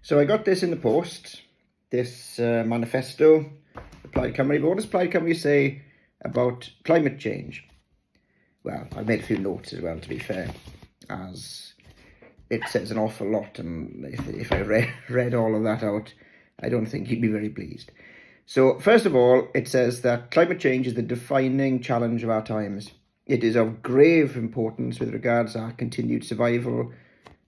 So I got this in the post, this manifesto, the Plaid Cymru. But what does Plaid Cymru say about climate change? Well, I've made a few notes as well, to be fair, as it says an awful lot, and if I read all of that out, I don't think you'd be very pleased. So, first of all, it says that climate change is the defining challenge of our times. It is of grave importance with regards to our continued survival,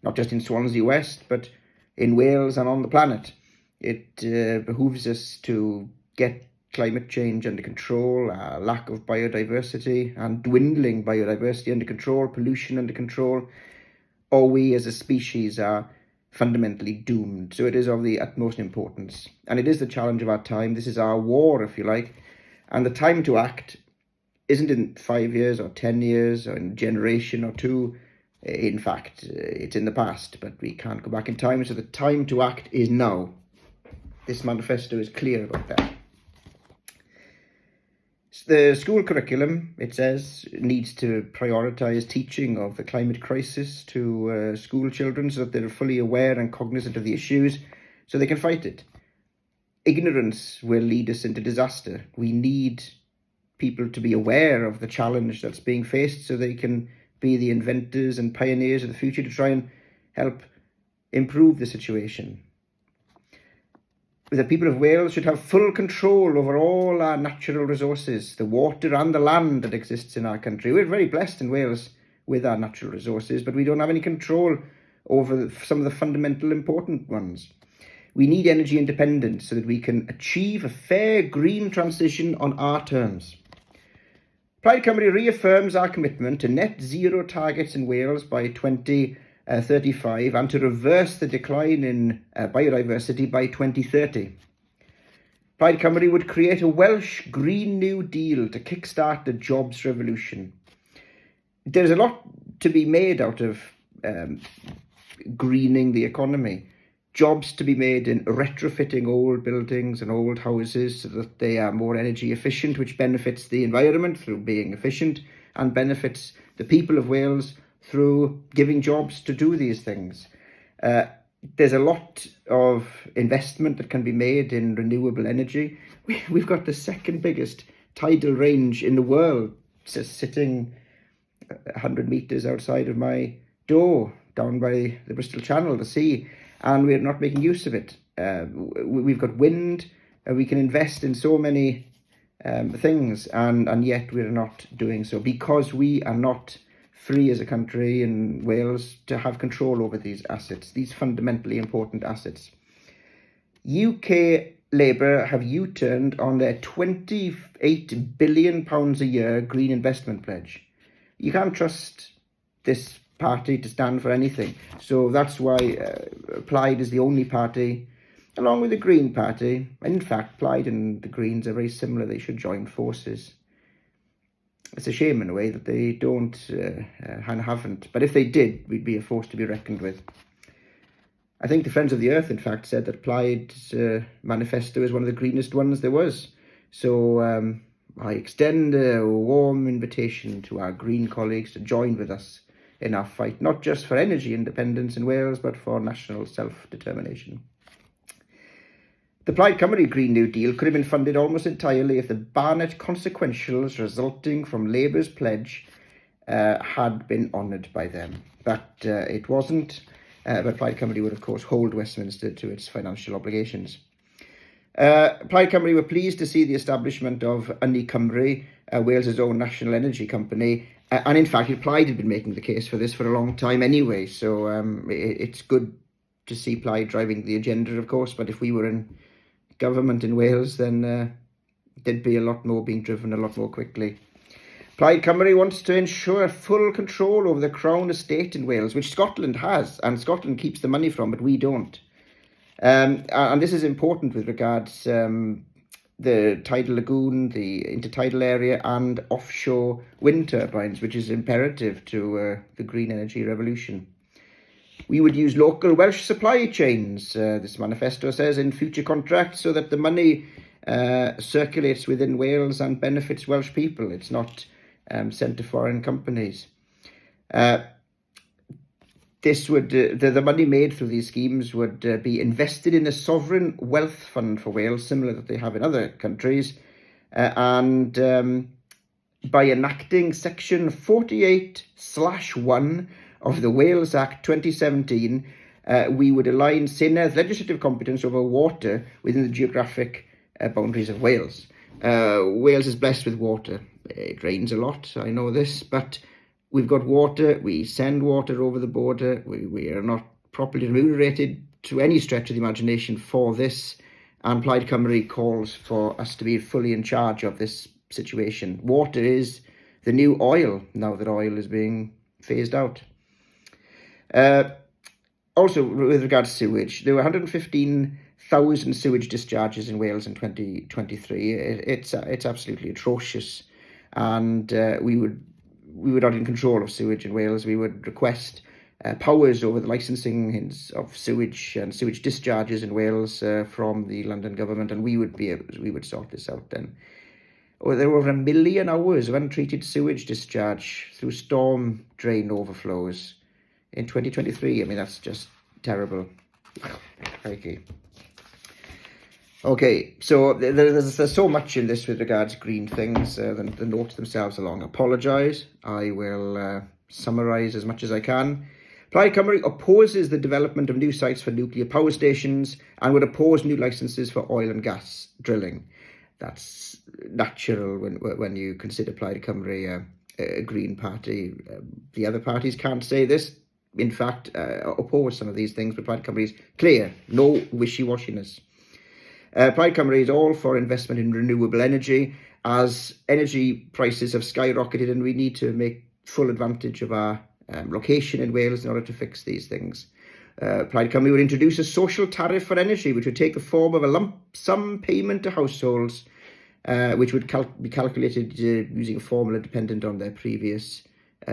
not just in Swansea West, but in Wales and on the planet. It behooves us to get climate change under control, our lack of biodiversity and dwindling biodiversity under control, pollution under control, or we as a species are fundamentally doomed. So it is of the utmost importance. And it is the challenge of our time. This is our war, if you like. And the time to act isn't in 5 years or 10 years or in a generation or two. In fact, it's in the past, but we can't go back in time. So the time to act is now. This manifesto is clear about that. The school curriculum, it says, needs to prioritise teaching of the climate crisis to school children so that they're fully aware and cognizant of the issues so they can fight it. Ignorance will lead us into disaster. We need people to be aware of the challenge that's being faced so they can be the inventors and pioneers of the future to try and help improve the situation. The people of Wales should have full control over all our natural resources, the water and the land that exists in our country. We're very blessed in Wales with our natural resources, but we don't have any control over some of the fundamental important ones. We need energy independence so that we can achieve a fair green transition on our terms. Plaid Cymru reaffirms our commitment to net zero targets in Wales by 2035 and to reverse the decline in biodiversity by 2030. Plaid Cymru would create a Welsh Green New Deal to kickstart the jobs revolution. There's a lot to be made out of greening the economy. Jobs to be made in retrofitting old buildings and old houses so that they are more energy efficient, which benefits the environment through being efficient and benefits the people of Wales through giving jobs to do these things. There's a lot of investment that can be made in renewable energy. We've got the second biggest tidal range in the world, sitting 100 metres outside of my door, down by the Bristol Channel, the sea, and we're not making use of it. We've got wind, we can invest in so many things, and yet we're not doing so because we are not free as a country in Wales to have control over these assets, these fundamentally important assets. UK Labour have U-turned on their £28 billion a year green investment pledge. You can't trust this party to stand for anything. So that's why Plaid is the only party, along with the Green Party, and in fact Plaid and the Greens are very similar. They should join forces. It's a shame in a way that they don't and haven't. But if they did, we'd be a force to be reckoned with. I think the Friends of the Earth, in fact, said that Plaid's manifesto is one of the greenest ones there was. So I extend a warm invitation to our Green colleagues to join with us in our fight, not just for energy independence in Wales, but for national self-determination. The Plaid Cymru Green New Deal could have been funded almost entirely if the Barnett consequentials resulting from Labour's pledge had been honoured by them. But it wasn't, but Plaid Cymru would, of course, hold Westminster to its financial obligations. Plaid Cymru were pleased to see the establishment of Ynni Cymru, Wales's own national energy company, and in fact, Plaid had been making the case for this for a long time anyway, so it's good to see Plaid driving the agenda, of course, but if we were in government in Wales, then there'd be a lot more being driven a lot more quickly. Plaid Cymru wants to ensure full control over the Crown estate in Wales, which Scotland has, and Scotland keeps the money from, but we don't. And this is important with regards the tidal lagoon, the intertidal area, and offshore wind turbines, which is imperative to the green energy revolution. We would use local Welsh supply chains, this manifesto says, in future contracts so that the money circulates within Wales and benefits Welsh people. It's not sent to foreign companies. This would the money made through these schemes would be invested in a sovereign wealth fund for Wales, similar that they have in other countries, and by enacting Section 48/1 of the Wales Act 2017, we would align Senedd legislative competence over water within the geographic boundaries of Wales. Wales is blessed with water. It rains a lot, I know this, but we've got water. We send water over the border. We are not properly remunerated to any stretch of the imagination for this, and Plaid Cymru calls for us to be fully in charge of this situation. Water is the new oil now that oil is being phased out. Also, with regards to sewage, there were 115,000 sewage discharges in Wales in 2023. It's absolutely atrocious, and we would not in control of sewage in Wales. We would request powers over the licensing of sewage and sewage discharges in Wales from the London government, and we would sort this out then. There were over 1 million hours of untreated sewage discharge through storm drain overflows in 2023. I mean, that's just terrible. Okay, so there's so much in this with regards to green things. The notes themselves are long. Apologise. I will summarise as much as I can. Plaid Cymru opposes the development of new sites for nuclear power stations and would oppose new licences for oil and gas drilling. That's natural when you consider Plaid Cymru a Green Party. The other parties can't say this. In fact, oppose some of these things, but Plaid Cymru is clear. No wishy-washiness. Plaid Cymru is all for investment in renewable energy, as energy prices have skyrocketed and we need to make full advantage of our location in Wales in order to fix these things. Plaid Cymru would introduce a social tariff for energy, which would take the form of a lump sum payment to households, which would be calculated using a formula dependent on their previous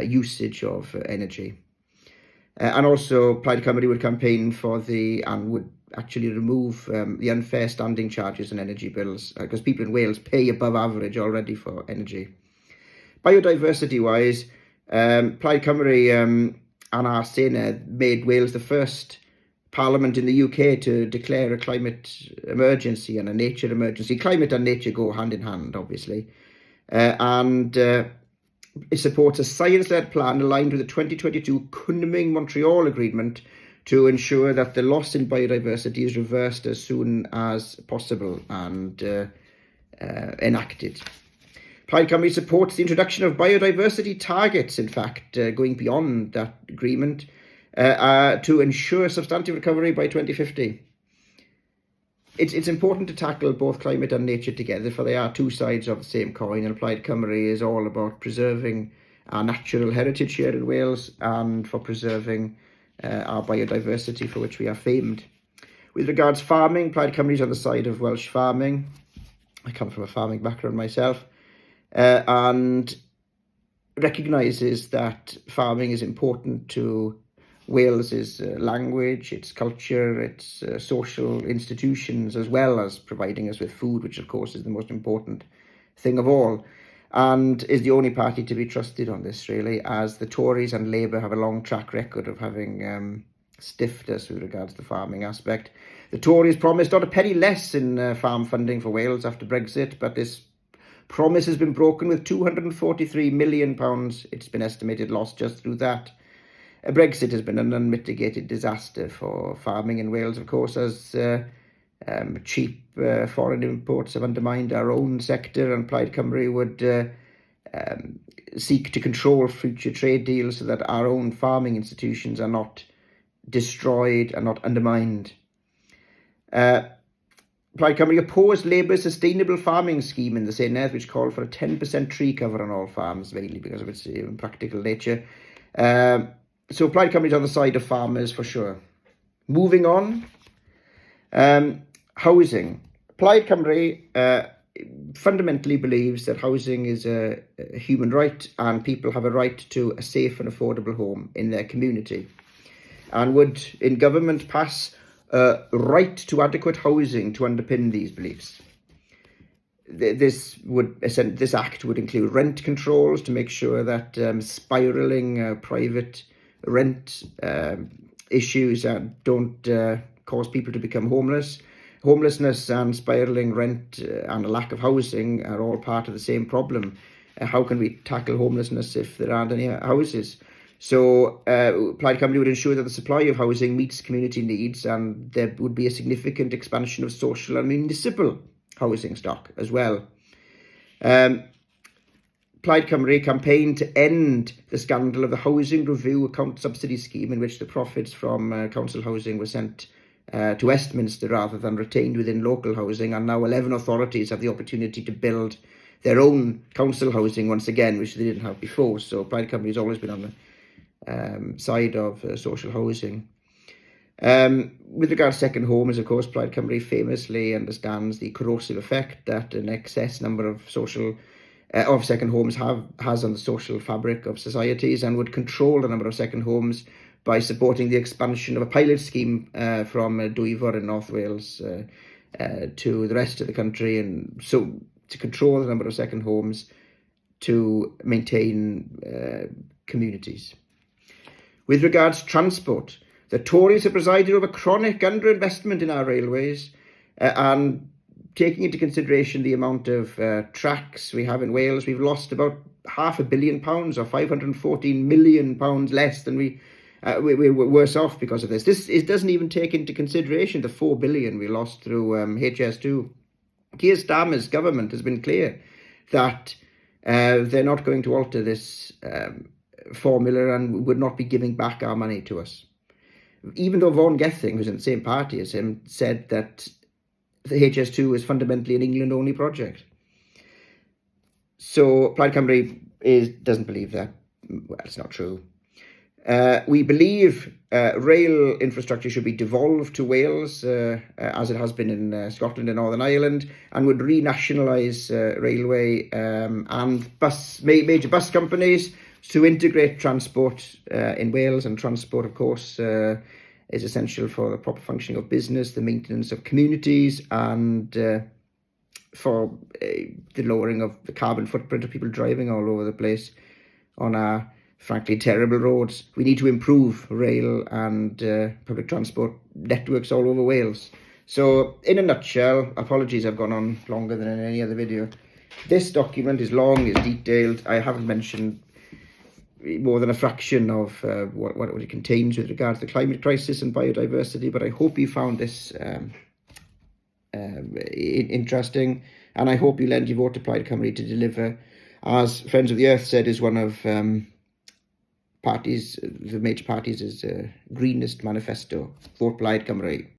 usage of energy. And also, Plaid Cymru would campaign for and would actually remove the unfair standing charges on energy bills, because people in Wales pay above average already for energy. Biodiversity-wise, Plaid Cymru and our Senedd made Wales the first parliament in the UK to declare a climate emergency and a nature emergency. Climate and nature go hand in hand, obviously. And it supports a science-led plan aligned with the 2022 Kunming-Montreal Agreement to ensure that the loss in biodiversity is reversed as soon as possible and enacted. Plaid Cymru supports the introduction of biodiversity targets, in fact, going beyond that agreement, to ensure substantive recovery by 2050. It's important to tackle both climate and nature together, for they are two sides of the same coin, and Plaid Cymru is all about preserving our natural heritage here in Wales and for preserving our biodiversity, for which we are famed. With regards to farming, Plaid Cymru is on the side of Welsh farming. I come from a farming background myself, and recognises that farming is important to Wales's language, its culture, its social institutions, as well as providing us with food, which of course is the most important thing of all, and is the only party to be trusted on this, really, as the Tories and Labour have a long track record of having stiffed us with regards to the farming aspect. The Tories promised not a penny less in farm funding for Wales after Brexit, but this promise has been broken with £243 million, it's been estimated, lost just through that. Brexit has been an unmitigated disaster for farming in Wales, of course, as cheap foreign imports have undermined our own sector, and Plaid Cymru would seek to control future trade deals so that our own farming institutions are not destroyed and not undermined. Plaid Cymru opposed Labour's sustainable farming scheme in the Senedd, which called for a 10% tree cover on all farms, mainly because of its impractical nature. So Plaid Cymru is on the side of farmers for sure. Moving on, housing. Plaid Cymru fundamentally believes that housing is a human right and people have a right to a safe and affordable home in their community, and would in government pass a right to adequate housing to underpin these beliefs. This act would include rent controls to make sure that spiralling private rent issues and don't cause people to become homeless. Homelessness and spiralling rent and a lack of housing are all part of the same problem. How can we tackle homelessness if there aren't any houses? So Plaid Cymru would ensure that the supply of housing meets community needs, and there would be a significant expansion of social and municipal housing stock as well. Plaid Cymru campaigned to end the scandal of the Housing Review Account Subsidy Scheme, in which the profits from council housing were sent to Westminster rather than retained within local housing, and now 11 authorities have the opportunity to build their own council housing once again, which they didn't have before. So Plaid Cymru has always been on the side of social housing. With regard to second homes, of course, Plaid Cymru famously understands the corrosive effect that an excess number of second homes has on the social fabric of societies, and would control the number of second homes by supporting the expansion of a pilot scheme from Dwyfor in North Wales to the rest of the country, and so to control the number of second homes to maintain communities. With regards to transport, the Tories have presided over chronic underinvestment in our railways, and taking into consideration the amount of tracks we have in Wales, we've lost about £500 million or £514 million less than we're worse off because of this. It doesn't even take into consideration the £4 billion we lost through HS2. Keir Starmer's government has been clear that they're not going to alter this formula and would not be giving back our money to us. Even though Vaughan Gething, who's in the same party as him, said that the HS2 is fundamentally an England-only project. So Plaid Cymru doesn't believe that. Well, it's not true. We believe rail infrastructure should be devolved to Wales, as it has been in Scotland and Northern Ireland, and would renationalise railway and major bus companies to integrate transport in Wales. And transport, of course, is essential for the proper functioning of business, the maintenance of communities, and for the lowering of the carbon footprint of people driving all over the place on our frankly terrible roads. We need to improve rail and public transport networks all over Wales. So in a nutshell, apologies I've gone on longer than in any other video. This document is long, is detailed. I haven't mentioned more than a fraction of what it contains with regards to the climate crisis and biodiversity, but I hope you found this interesting, and I hope you lend your vote to Plaid Cymru to deliver, as Friends of the Earth said, is one of the major parties' greenest manifesto. Vote Plaid Cymru.